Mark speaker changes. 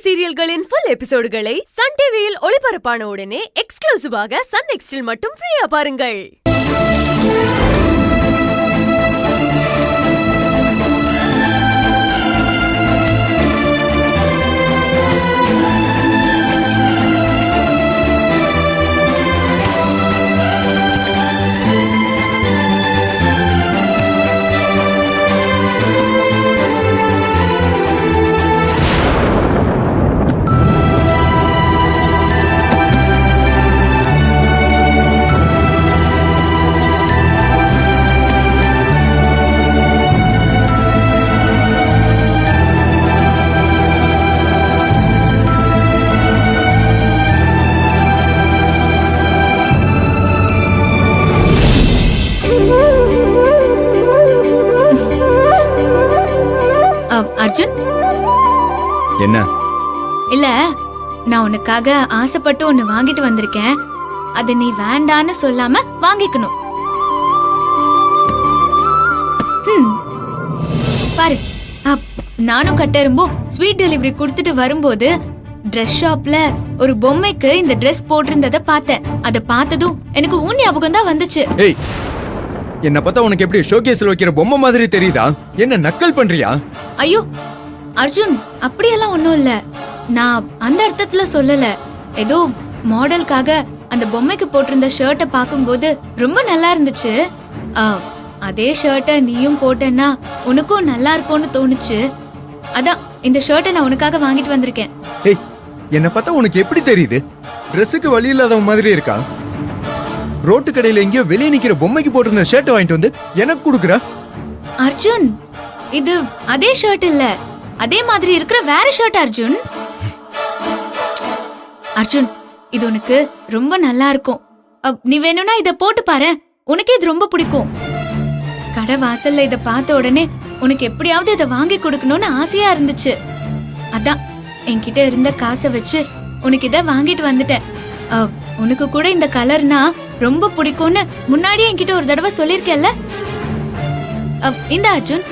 Speaker 1: சீரியல்களின் full எபிசோடுகளை Sun டிவியில் ஒளிபரப்பான உடனே எக்ஸ்க்ளூசிவாக சன் நெக்ஸ்டில் மட்டும் ஃப்ரீயா பாருங்கள்.
Speaker 2: அர்ஜுன்,
Speaker 3: என்ன?
Speaker 2: இல்ல, நான் உனக்காக ஆசைப்பட்டு ஒன்னு வாங்கிட்டு வந்திருக்கேன். அது நீ வேண்டான்னு சொல்லாம வாங்கிக்கணும். பாரு, நானும் கட்டெரும்போ ஸ்வீட் டெலிவரி கொடுத்துட்டு வரும்போது ட்ரெஸ் ஷாப்ல ஒரு பொம்மைக்கு இந்த ட்ரெஸ் போட்டிருந்தத பார்த்தேன். அத பார்த்ததும் எனக்கு உன் ஞாபகம் தான் வந்துச்சு.
Speaker 3: ஏய், என்ன பார்த்தா உனக்கு எப்படி ஷோகேஸ்ல வைக்கிற பொம்மை மாதிரி தெரியுதா? என்ன நக்கல் பண்றியா?
Speaker 2: ஐயோ அர்ஜுன், அப்படியெல்லாம் ஒண்ணும் இல்ல. நான் அந்த அர்த்தத்துல சொல்லல. ஏதோ மாடலுக்காக அந்த பொம்மைக்கு போட்டிருந்த ஷர்ட்டை பார்க்கும்போது ரொம்ப நல்லா இருந்துச்சு. அதே ஷர்ட்டை நீயும் போட்டேன்னா உனக்கும் நல்லா இருக்கும்னு தோணுச்சு. அதான் இந்த ஷர்ட்டை நான் உனக்காக வாங்கிட்டு வந்திருக்கேன்.
Speaker 3: ஏய், என்ன பார்த்தா உனக்கு எப்படி தெரியுது? ட்ரெஸ்ஸுக்கு வழி இல்லாதவன் மாதிரி இருக்கா? ரோட்டு கடையில எங்கேயோ வெளியே நிக்கிற பொம்மைக்கு போட்டிருந்த ஷர்ட்டை வாங்கிட்டு வந்து எனக்கு கொடுக்குற?
Speaker 2: அர்ஜுன், இது அதே ஷர்ட் இல்ல, அதே மாதிரி இருக்கிற வேற ஷர்ட். அர்ஜுன் அர்ஜுன், இது உனக்கு ரொம்ப நல்லா இருக்கும். நீ வேணும்னா இத போட்டு பாரு, உனக்கே இது ரொம்ப பிடிக்கும். கடை வாசல்ல இத பார்த்த உடனே உனக்கு எப்படியாவது இதை வாங்கி கொடுக்கணும்னு ஆசையா இருந்துச்சு. அதான் என்கிட்ட இருந்த காசை வச்சு உனக்கு இத வாங்கிட்டு வந்துட்டேன். உனக்கு கூட இந்த கலர்னா ரொம்ப பிடிக்கும்னு முன்னாடியே என்கிட்ட ஒரு தடவை சொல்லிருக்கேல்ல. இந்த அர்ஜுன்,